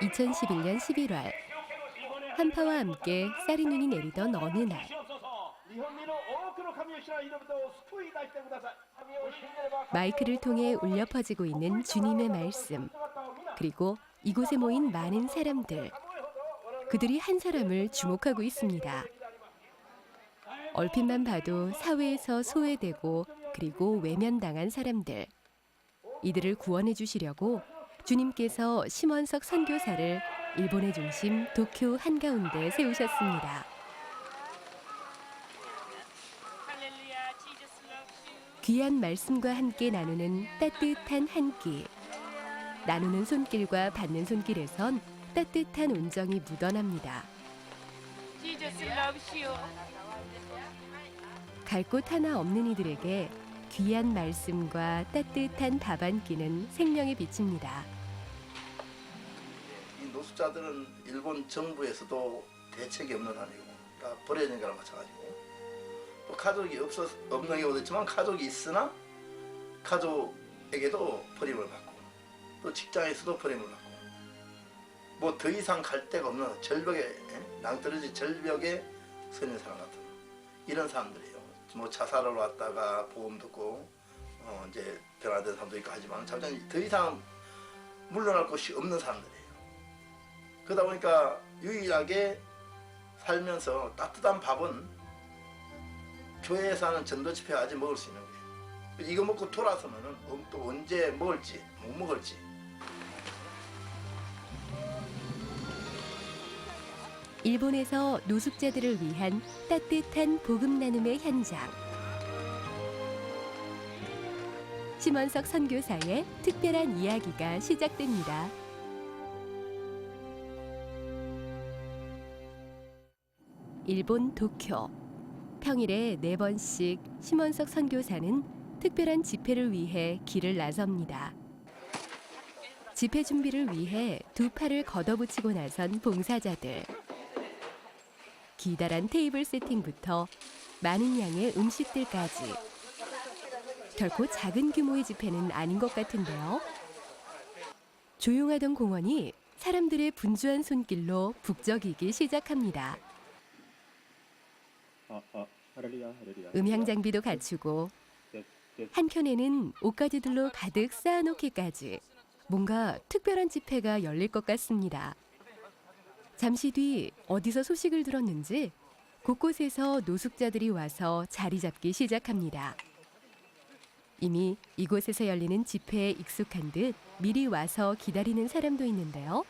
2011년 11월 한파와 함께 쌀이 눈이 내리던 어느 날 마이크를 통해 울려 퍼지고 있는 주님의 말씀, 그리고 이곳에 모인 많은 사람들, 그들이 한 사람을 주목하고 있습니다. 얼핏만 봐도 사회에서 소외되고 그리고 외면당한 사람들, 이들을 구원해 주시려고 주님께서 심원석 선교사를 일본의 중심 도쿄 한가운데 세우셨습니다. 귀한 말씀과 함께 나누는 따뜻한 한 끼. 나누는 손길과 받는 손길에선 따뜻한 온정이 묻어납니다. 갈 곳 하나 없는 이들에게 귀한 말씀과 따뜻한 밥 한 끼는 생명의 빛입니다. 이 노숙자들은 일본 정부에서도 대책이 없는 한이고 다 버려진 거랑 마찬가지고, 또 가족이 없는 경우도 있지만 가족이 있으나 가족에게도 버림을 받고, 또 직장에서도 버림을 받고, 뭐 더 이상 갈 데가 없는 절벽에 낭떠러지 절벽에 서 있는 사람 같은 이런 사람들이에요. 뭐 자살을 왔다가 보험 듣고 이제 변화된 사람도 있고 하지만 잠깐 더 이상 물러날 곳이 없는 사람들이에요. 그러다 보니까 유일하게 살면서 따뜻한 밥은 교회에서 하는 전도 집회 아직 먹을 수 있는 거예요. 이거 먹고 돌아서면은 또 언제 먹을지 못 먹을지. 일본에서 노숙자들을 위한 따뜻한 복음 나눔의 현장. 심원석 선교사의 특별한 이야기가 시작됩니다. 일본 도쿄. 평일에 4번씩 심원석 선교사는 특별한 집회를 위해 길을 나섭니다. 집회 준비를 위해 두 팔을 걷어붙이고 나선 봉사자들. 기다란 테이블 세팅부터 많은 양의 음식들까지. 결코 작은 규모의 집회는 아닌 것 같은데요. 조용하던 공원이 사람들의 분주한 손길로 북적이기 시작합니다. 음향 장비도 갖추고 한켠에는 옷가지들로 가득 쌓아놓기까지 뭔가 특별한 집회가 열릴 것 같습니다. 잠시 뒤 어디서 소식을 들었는지 곳곳에서 노숙자들이 와서 자리 잡기 시작합니다. 이미 이곳에서 열리는 집회에 익숙한 듯 미리 와서 기다리는 사람도 있는데요.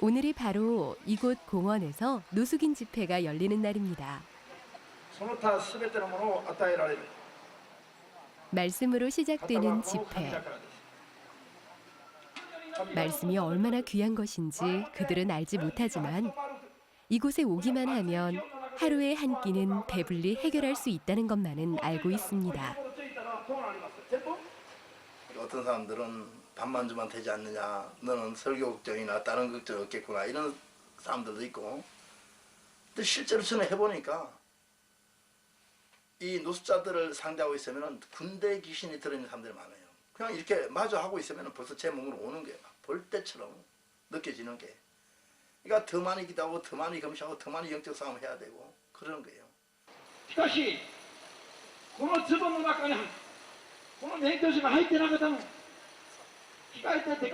오늘이 바로 이곳 공원에서 노숙인 집회가 열리는 날입니다. 말씀으로 시작되는 집회. 말씀이 얼마나 귀한 것인지 그들은 알지 못하지만 이곳에 오기만 하면 하루에 한 끼는 배불리 해결할 수 있다는 것만은 알고 있습니다. 어떤 사람들은 밥만 주면 되지 않느냐, 너는 설교 걱정이나 다른 걱정 없겠구나, 이런 사람들도 있고. 근데 실제로 저는 해보니까 이 노숙자들을 상대하고 있으면 군대 귀신이 들어있는 사람들이 많아요. 그냥 이렇게 마주하고 있으면 벌써 제 몸으로 오는 거예요. 볼 때처럼 느껴지는 게. 그러니까 더 많이 기도하고 더 많이 검시하고 더 많이 영적 싸움을 해야 되고 그러는 거예요.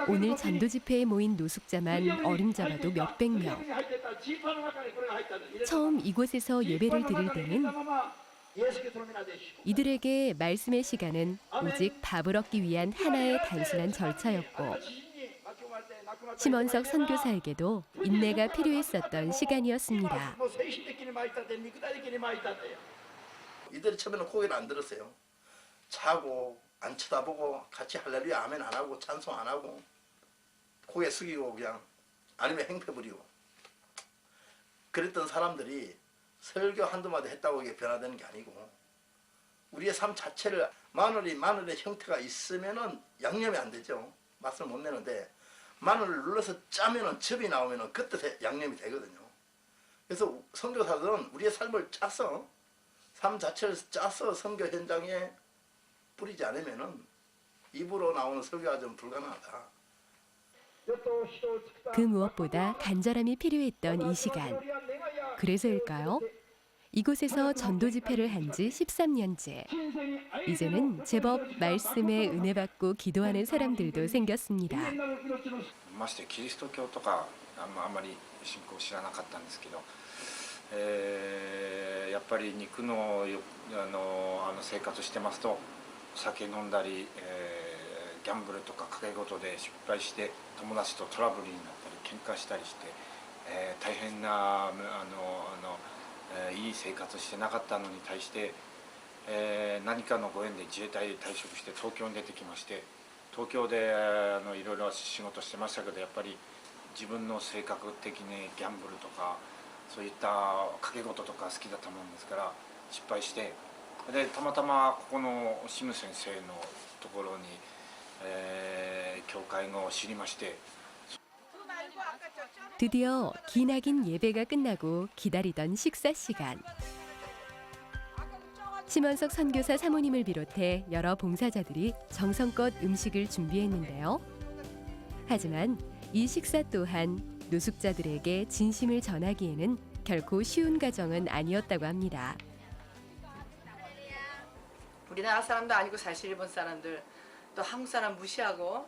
오늘 전도 집회에 모인 노숙자만 어림잡아도 몇백 명. 처음 이곳에서 예배를 드릴 때는 이들에게 말씀의 시간은 오직 밥을 얻기 위한 하나의 단순한 절차였고, 심원석 선교사에게도 인내가 필요했었던 시간이었습니다. 이들이 처음에는 고개를 안 들었어요. 자고 안 쳐다보고 같이 할렐루야 아멘 안 하고 찬송 안 하고 고개 숙이고 그냥 아니면 행패 부리고 그랬던 사람들이 설교 한두 마디 했다고 이게 변화되는 게 아니고, 우리의 삶 자체를 마늘의 형태가 있으면은 양념이 안 되죠. 맛을 못 내는데 마늘을 눌러서 짜면은 즙이 나오면은 그때 양념이 되거든요. 그래서 선교사들은 우리의 삶을 짜서, 삶 자체를 짜서 선교 현장에 뿌리지 않으면은 입으로 나오는 설교가 좀 불가능하다. 그 무엇보다 간절함이 필요했던 이 시간. 그래서일까요? 이곳에서 전도 집회를 한 지 13년째. 이제는 제법 말씀에 은혜 받고 기도하는 사람들도 생겼습니다. ましてキリスト教とかあんまり信仰知らなかったんですけど、やっぱり肉の生活してますと、お酒飲んだり、ギャンブルとか賭け事で失敗して友達とトラブルになったり喧嘩したりして、大変ないい生活してなかったのに対して、何かのご縁で自衛隊退職して東京に出てきまして、東京でいろいろ仕事してましたけど、やっぱり自分の性格的にギャンブルとかそういった賭け事とか好きだったもんですから失敗して、でたまたまここのシム先生のところに、教会を知りまして。 드디어 기나긴 예배가 끝나고 기다리던 식사 시간. 심원석 선교사 사모님을 비롯해 여러 봉사자들이 정성껏 음식을 준비했는데요. 하지만 이 식사 또한 노숙자들에게 진심을 전하기에는 결코 쉬운 과정은 아니었다고 합니다. 우리나라 사람도 아니고 사실 일본 사람들 또 한국 사람 무시하고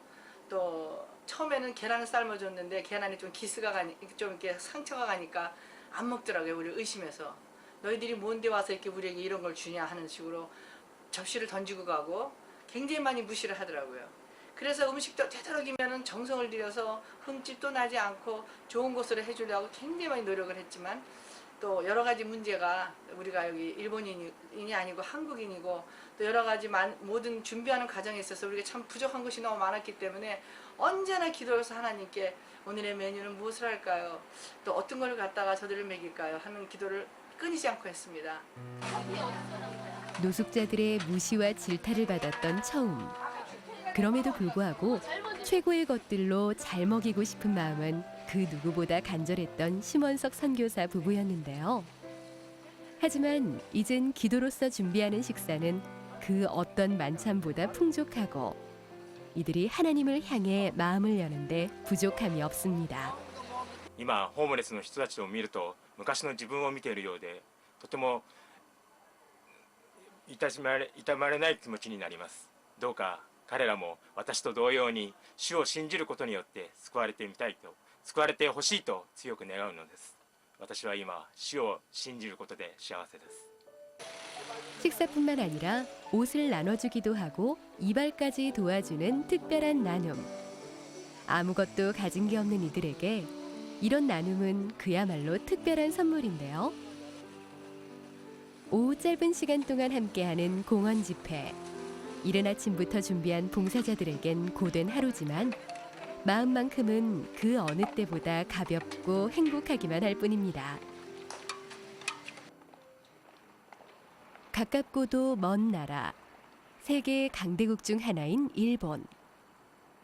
또 처음에는 계란을 삶아줬는데 계란이 좀 기스가 좀 이렇게 상처가 가니까 안 먹더라고요. 우리 의심해서 너희들이 뭔데 와서 이렇게 우리에게 이런 걸 주냐 하는 식으로 접시를 던지고 가고 굉장히 많이 무시를 하더라고요. 그래서 음식도 되도록이면 정성을 들여서 흠집도 나지 않고 좋은 곳으로 해주려고 굉장히 많이 노력을 했지만 또 여러 가지 문제가 우리가 여기 일본인이 아니고 한국인이고 또 여러 가지 모든 준비하는 과정에 있어서 우리가 참 부족한 것이 너무 많았기 때문에 언제나 기도해서 하나님께 오늘의 메뉴는 무엇을 할까요? 또 어떤 걸 갖다가 저들을 먹일까요? 하는 기도를 끊이지 않고 했습니다. 노숙자들의 무시와 질타를 받았던 처음. 그럼에도 불구하고 최고의 것들로 잘 먹이고 싶은 마음은 그 누구보다 간절했던 심원석 선교사 부부였는데요. 하지만 이젠 기도로서 준비하는 식사는 그 어떤 만찬보다 풍족하고 이들이 하나님을 향해 마음을 여는데 부족함이 없습니다. 今ホームレスの人たちを見ると昔の自分を見ているようでとても痛まれない気持ちになります。どうか彼らも私と同様に主を信じることによって救われてみたいと救われてほしいと強く願うのです。私は今主を信じることで幸せです。 식사뿐만 아니라 옷을 나눠주기도 하고 이발까지 도와주는 특별한 나눔. 아무것도 가진 게 없는 이들에게 이런 나눔은 그야말로 특별한 선물인데요. 오후 짧은 시간 동안 함께하는 공원 집회. 이른 아침부터 준비한 봉사자들에겐 고된 하루지만 마음만큼은 그 어느 때보다 가볍고 행복하기만 할 뿐입니다. 가깝고도 먼 나라, 세계 강대국 중 하나인 일본.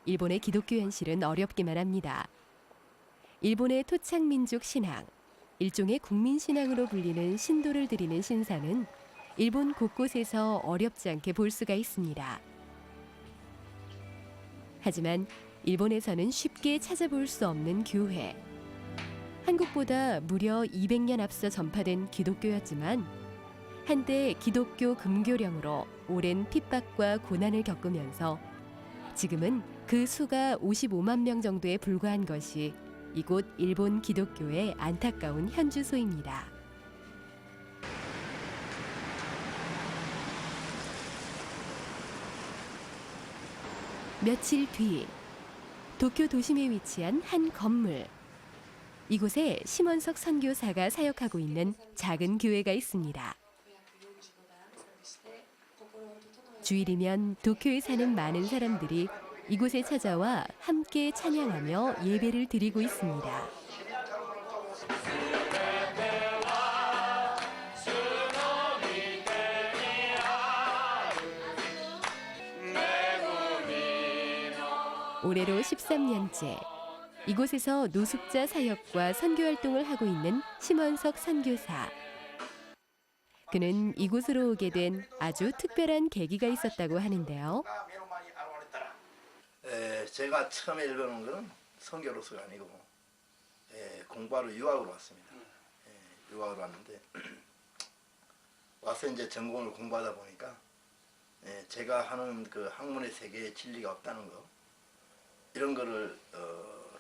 일본의 기독교 현실은 어렵기만 합니다. 일본의 토착민족 신앙, 일종의 국민신앙으로 불리는 신도를 드리는 신사는 일본 곳곳에서 어렵지 않게 볼 수가 있습니다. 하지만 일본에서는 쉽게 찾아볼 수 없는 교회. 한국보다 무려 200년 앞서 전파된 기독교였지만 한때 기독교 금교령으로 오랜 핍박과 고난을 겪으면서 지금은 그 수가 55만 명 정도에 불과한 것이 이곳 일본 기독교의 안타까운 현주소입니다. 며칠 뒤 도쿄 도심에 위치한 한 건물. 이곳에 심원석 선교사가 사역하고 있는 작은 교회가 있습니다. 주일이면 도쿄에 사는 많은 사람들이 이곳에 찾아와 함께 찬양하며 예배를 드리고 있습니다. 올해로 13년째 이곳에서 노숙자 사역과 선교 활동을 하고 있는 심원석 선교사. 그는 이곳으로 오게 된 아주 특별한 계기가 있었다고 하는데요. 제가 처음에 일본 온 거는 선교로서가 아니고 공부하러 유학으로 왔습니다. 유학으로 왔는데 와서 이제 전공을 공부하다 보니까 제가 하는 그 학문의 세계에 진리가 없다는 거 이런 거를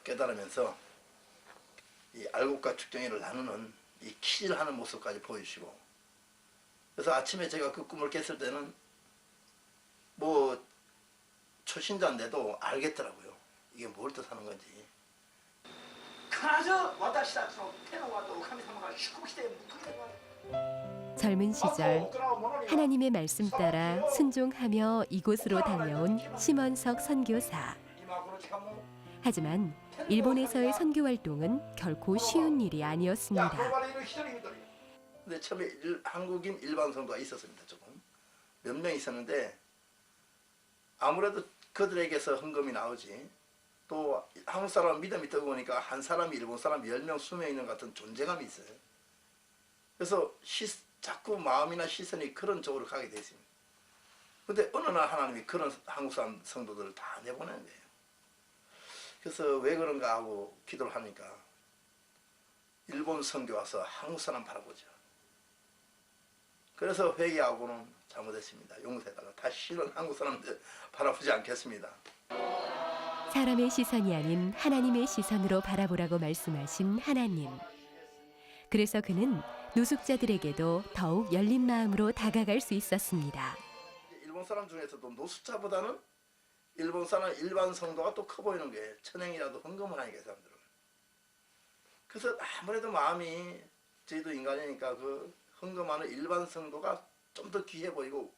깨달으면서 이 알곡과 축정이를 나누는 이 키질하는 모습까지 보여주시고 그래서 아침에 제가 그 꿈을 깼을 때는 뭐 초신자인데도 알겠더라고요. 이게 뭘 뜻하는 건지. 젊은 시절 하나님의 말씀 따라 순종하며 이곳으로 달려온 심원석 선교사. 하지만 일본에서의 선교 활동은 결코 쉬운 일이 아니었습니다. 근데 처음에 한국인 일반 성도가 있었습니다. 조금 몇 명 있었는데 아무래도 그들에게서 헌금이 나오지 또 한국 사람 믿음이 뜨거우니까 한 사람이 일본 사람 10명, 20명 있는 것 같은 존재감이 있어요. 그래서 자꾸 마음이나 시선이 그런 쪽으로 가게 돼 있습니다. 근데 어느 날 하나님이 그런 한국 사람 성도들을 다 내보내는 거예요. 그래서 왜 그런가 하고 기도를 하니까 일본 선교 와서 한국 사람 바라보죠. 그래서 회개하고는 잘못했습니다. 용서해달라. 다시는 한국 사람들 바라보지 않겠습니다. 사람의 시선이 아닌 하나님의 시선으로 바라보라고 말씀하신 하나님. 그래서 그는 노숙자들에게도 더욱 열린 마음으로 다가갈 수 있었습니다. 일본 사람 중에서도 노숙자보다는 일본 사람 일반 성도가 또 커 보이는 게 천행이라도 헌금을 하니까 그 사람들은. 그래서 아무래도 마음이 저희도 인간이니까 그 헌금하는 일반 성도가 좀 더 귀해 보이고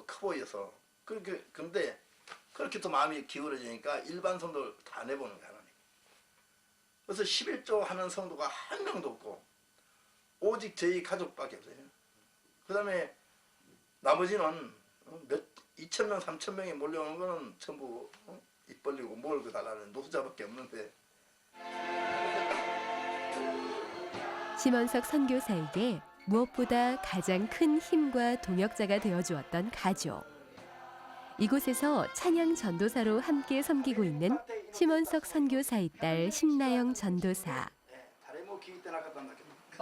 커 보여서 근데 그렇게 또 마음이 기울어지니까 일반 성도를 다 내보는 거야 하나님. 그래서 11조 하는 성도가 한 명도 없고 오직 저희 가족밖에 없어요. 그 다음에 나머지는 2,000명, 3,000명이 몰려오는 거는 전부 입 벌리고 몰고 달라는 노숙자밖에 없는데. 심원석 선교사에게 무엇보다 가장 큰 힘과 동역자가 되어주었던 가족. 이곳에서 찬양 전도사로 함께 섬기고 있는 심원석 선교사의 딸 신나영 전도사.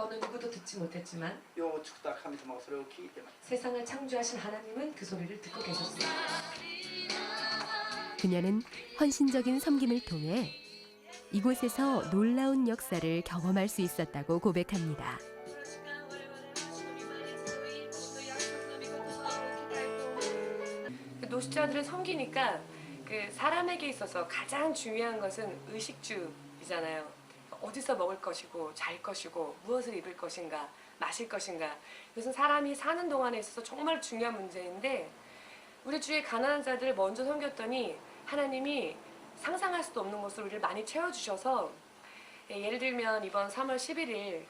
어느 누구도 듣지 못했지만 세상을 창조하신 하나님은 그 소리를 듣고 계셨습니다. 그녀는 헌신적인 섬김을 통해 이곳에서 놀라운 역사를 경험할 수 있었다고 고백합니다. 노숙자들을 섬기니까 그 사람에게 있어서 가장 중요한 것은 의식주이잖아요. 어디서 먹을 것이고 잘 것이고 무엇을 입을 것인가 마실 것인가 이것은 사람이 사는 동안에 있어서 정말 중요한 문제인데 우리 주위에 가난한 자들을 먼저 섬겼더니 하나님이 상상할 수도 없는 것으로 우리를 많이 채워주셔서 예를 들면 이번 3월 11일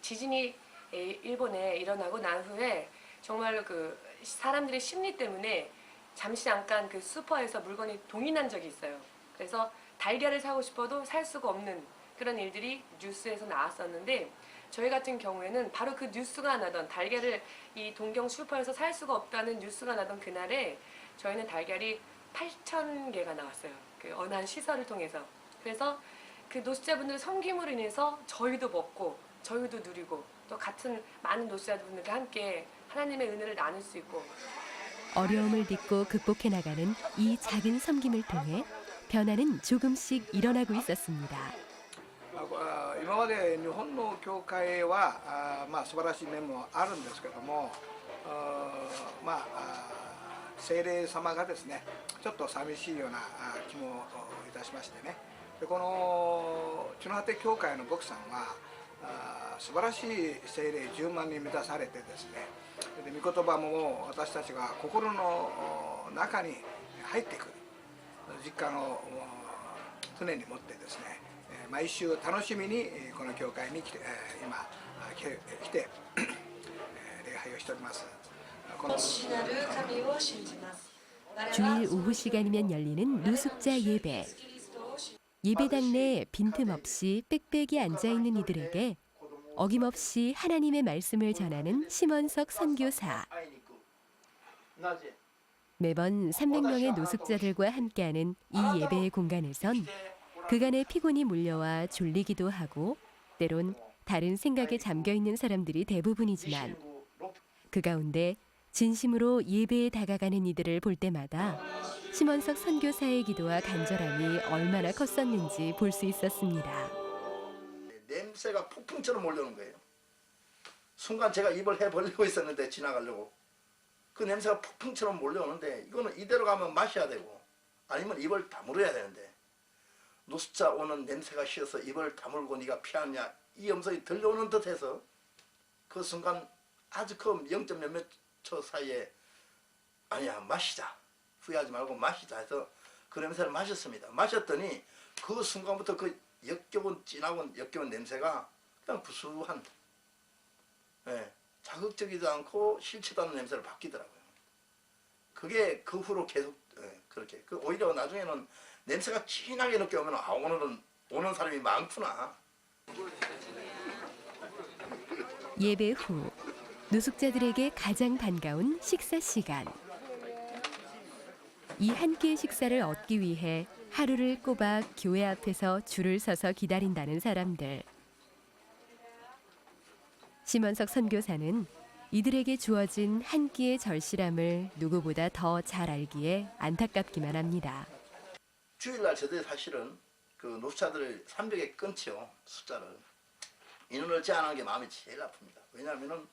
지진이 일본에 일어나고 난 후에 정말로 그 사람들의 심리 때문에 잠시 잠깐 그 슈퍼에서 물건이 동인한 적이 있어요. 그래서 달걀을 사고 싶어도 살 수가 없는 그런 일들이 뉴스에서 나왔었는데 저희 같은 경우에는 바로 그 뉴스가 나던 달걀을 이 동경 슈퍼에서 살 수가 없다는 뉴스가 나던 그날에 저희는 달걀이 8,000개가 나왔어요. 그 어느 한 시설을 통해서. 그래서 그 노숙자분들 섬김으로 인해서 저희도 먹고 저희도 누리고 또 같은 많은 노숙자분들과 함께 하나님의 은혜를 나눌 수 있고 어려움을 딛고 극복해 나가는 이 작은 섬김을 통해 변화는 조금씩 일어나고 있었습니다. 今まで日本の教会は素晴らしい面もあるんですけども聖霊様がですねちょっと寂しいような気もいたしましてねでこの地の果て教会の牧さんは素晴らしい聖霊10万人満たされてですねで御言葉も私たちが心の中に入ってくる実感を常に持ってですね毎週楽しみにこの教会に来て今来て礼拝をしております。 주일 오후 시간이면 열리는 노숙자 예배. 예배당 내 빈틈없이 빽빽이 앉아있는 이들에게 어김없이 하나님의 말씀을 전하는 심원석 선교사. 매번 300명의 노숙자들과 함께하는 이 예배의 공간에선 그간의 피곤이 물려와 졸리기도 하고 때론 다른 생각에 잠겨 있는 사람들이 대부분이지만 그 가운데 진심으로 예배에 다가가는 이들을 볼 때마다 심원석 선교사의 기도와 간절함이 얼마나 컸었는지 볼 수 있었습니다. 냄새가 폭풍처럼 몰려오는 거예요. 순간 제가 입을 해 벌리고 있었는데 지나가려고 그 냄새가 폭풍처럼 몰려오는데 이거는 이대로 가면 마셔야 되고 아니면 입을 다물어야 되는데 노숙자 오는 냄새가 쉬어서 입을 다물고 네가 피하느냐 이 음성이 들려오는 듯해서 그 순간 아주 그 0. 몇몇 초 사이에 아니야 마시자 후회하지 말고 마시자 해서 그 냄새를 마셨습니다. 마셨더니 그 순간부터 그 역겨운 진하고 역겨운 냄새가 그냥 구수한 자극적이지 않고 싫지도 않은 냄새를 바뀌더라고요. 그게 그 후로 계속 그렇게 오히려 나중에는 냄새가 진하게 느껴오면 아 오늘은 오는 사람이 많구나. 예배 후 노숙자들에게 가장 반가운 식사 시간. 이 한 끼의 식사를 얻기 위해 하루를 꼬박 교회 앞에서 줄을 서서 기다린다는 사람들. 심원석 선교사는 이들에게 주어진 한 끼의 절실함을 누구보다 더 잘 알기에 안타깝기만 합니다. 주일날 저들이 사실은 그 노숙자들을 300에 끊지요 숫자를. 인원을 제한하는 게 마음이 제일 아픕니다. 왜냐하면은